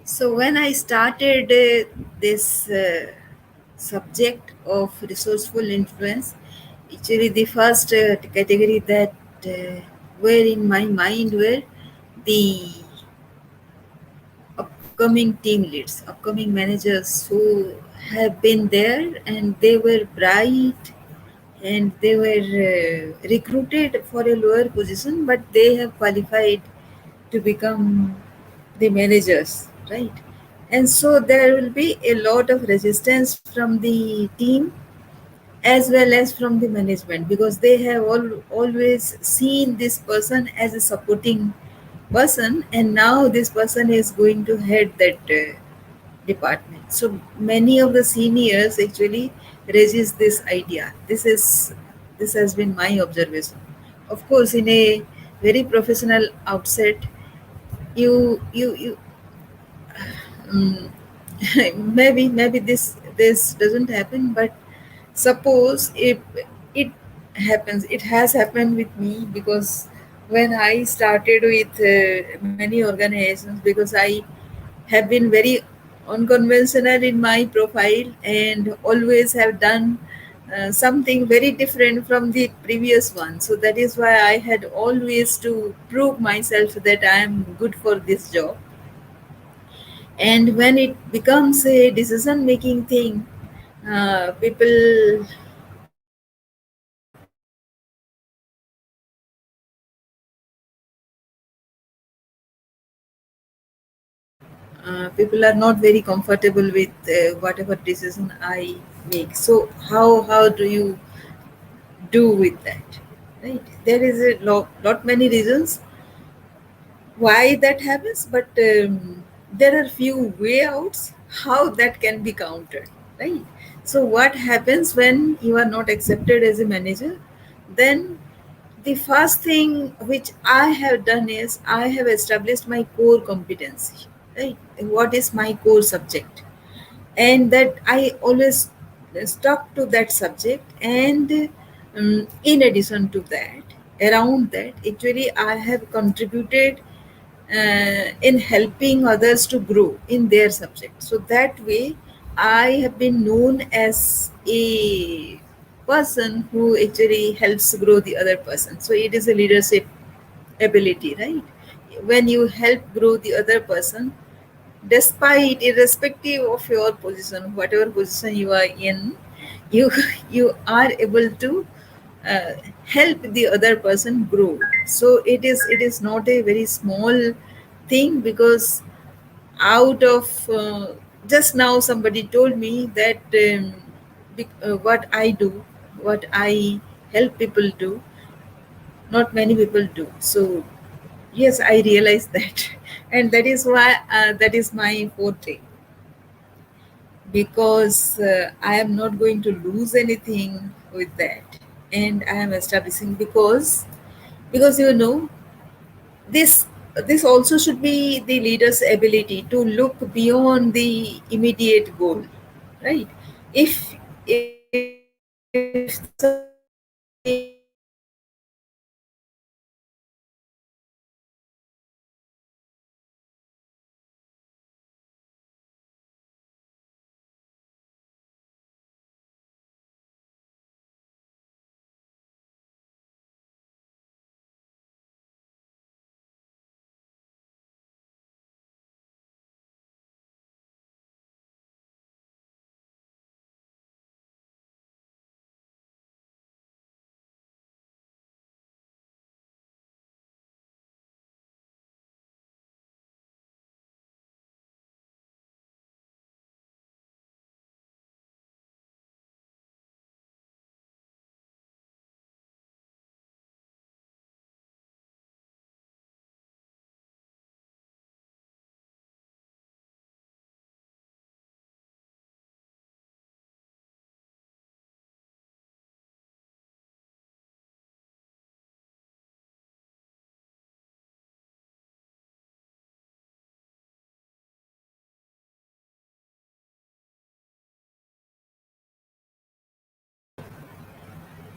So when I started this subject of resourceful influence, actually the first category that uh, were in my mind were the upcoming team leads, upcoming managers who have been there and they were bright and they were recruited for a lower position, but they have qualified to become the managers, right? And so there will be a lot of resistance from the team as well as from the management because they have always seen this person as a supporting person, and now this person is going to head that department. So many of the seniors actually raises this idea. This has been my observation. Of course, in a very professional outset, you um, maybe this doesn't happen, but suppose if it happens, it has happened with me because when I started with many organizations, because I have been very unconventional in my profile and always have done something very different from the previous one. So that is why I had always to prove myself that I am good for this job. And when it becomes a decision making thing, people people are not very comfortable with whatever decision I make. So how do you do with that? Right? There is a lot many reasons why that happens, but there are few way outs how that can be countered, right? So what happens when you are not accepted as a manager? Then the first thing which I have done is I have established my core competency, right? What is my core subject? And that I always stuck to that subject. And in addition to that, around that, actually, I have contributed in helping others to grow in their subject. So that way, I have been known as a person who actually helps grow the other person. So it is a leadership ability, right? When you help grow the other person, despite irrespective of your position, whatever position you are in, you you are able to uh, help the other person grow. So it is not a very small thing, because out of just now somebody told me that what I do, what I help people do, not many people do. So yes, I realize that. And that is why that is my forte, because I am not going to lose anything with that. And I am establishing, because this this also should be the leader's ability to look beyond the immediate goal, right? If somebody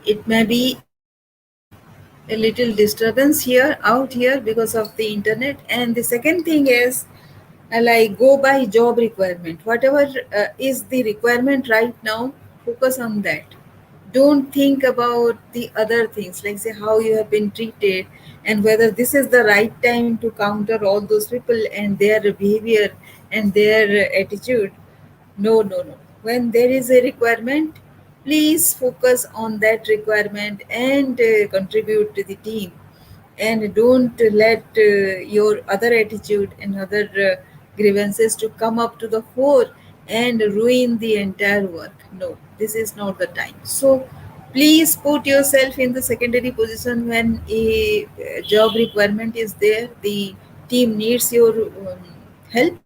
it may be a little disturbance here out here because of the internet. And the second thing is, like go by job requirement, whatever is the requirement right now, focus on that. Don't think about the other things, like say how you have been treated and whether this is the right time to counter all those people and their behavior and their attitude. No, no, no. When there is a requirement, please focus on that requirement and contribute to the team. And don't let your other attitude and other grievances to come up to the fore and ruin the entire work. No, this is not the time. So please put yourself in the secondary position when a job requirement is there. The team needs your help,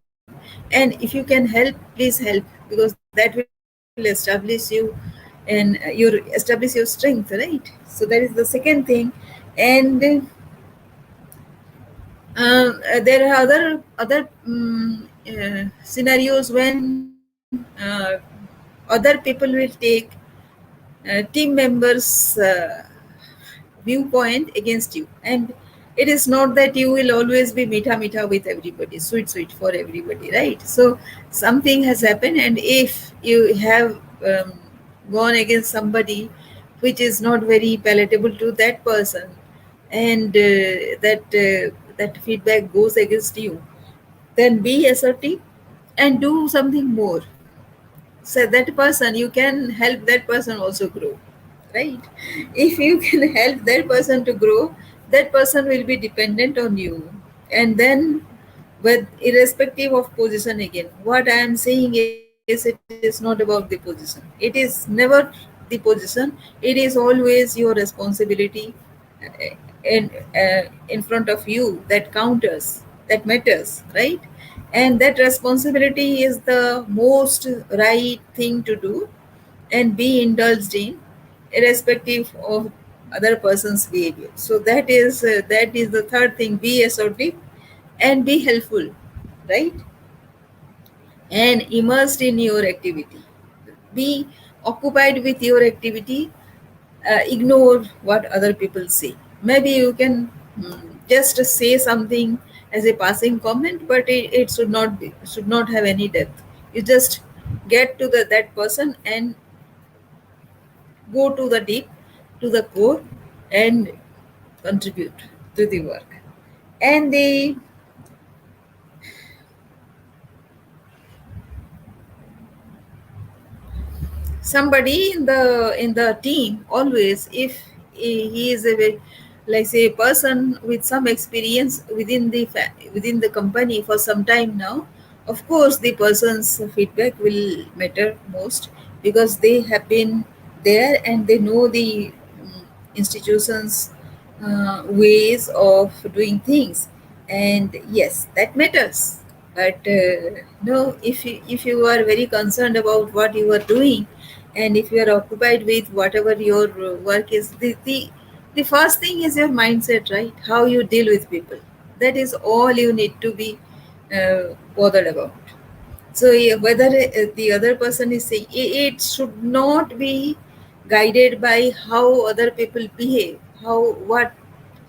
and if you can help, please help, because that will establish you and establish your strength, right? So that is the second thing. And there are other scenarios when other people will take team members viewpoint against you, and it is not that you will always be mita mita with everybody, sweet sweet for everybody, right? So something has happened, and if you have gone against somebody which is not very palatable to that person, and that feedback goes against you, then be assertive and do something more. So that person, you can help that person also grow, right? If you can help that person to grow, that person will be dependent on you. And then, with irrespective of position, again, what I am saying is, it is not about the position, it is never the position, it is always your responsibility in front of you that counters, that matters, right? And that responsibility is the most right thing to do and be indulged in, irrespective of other person's behavior. So that is the third thing: be assertive and be helpful, right? And immersed in your activity. Be occupied with your activity. Ignore what other people say. Maybe you can just say something as a passing comment, but it should not have any depth. You just get to the that person and go to the deep, to the core, and contribute to the work. And the somebody in the team always, if he is a like say a person with some experience within within the company for some time now, of course the person's feedback will matter most, because they have been there and they know the institutions ways of doing things. And yes, that matters. But no, if you are very concerned about what you are doing, and if you are occupied with whatever your work is, the first thing is your mindset, right? How you deal with people. That is all you need to be bothered about. So yeah, whether the other person is saying, it should not be guided by how other people behave, how what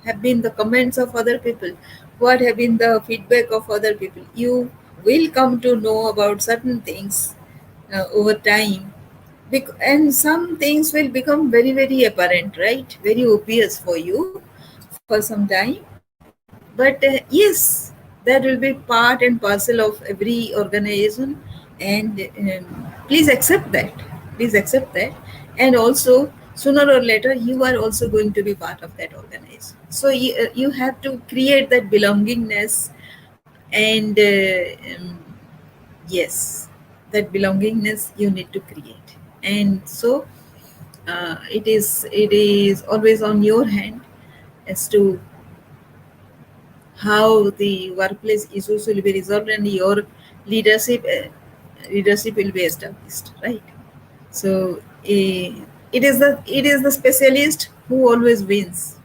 have been the comments of other people, what have been the feedback of other people. You will come to know about certain things over time, and some things will become very very apparent, right? Very obvious for you for some time. But yes, that will be part and parcel of every organization. And please accept that. Please accept that. And also, sooner or later, you are also going to be part of that organization. So you have to create that belongingness. And yes, that belongingness you need to create. And so it is always on your hand as to how the workplace issues will be resolved, and your leadership will be established, right? So it is the specialist who always wins,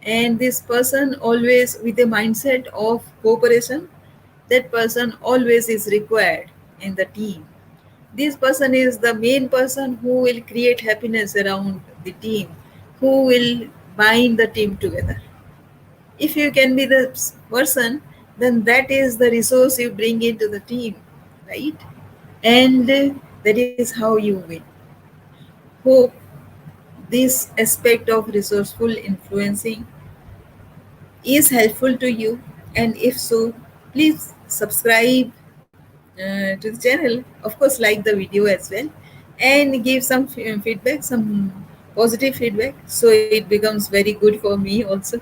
and this person always with a mindset of cooperation. That person always is required in the team. This person is the main person who will create happiness around the team, who will bind the team together. If you can be the person, then that is the resource you bring into the team, right? And that is how you win. Hope this aspect of resourceful influencing is helpful to you, and if so, please subscribe to the channel. Of course, like the video as well, and give some feedback, some positive feedback, so it becomes very good for me also.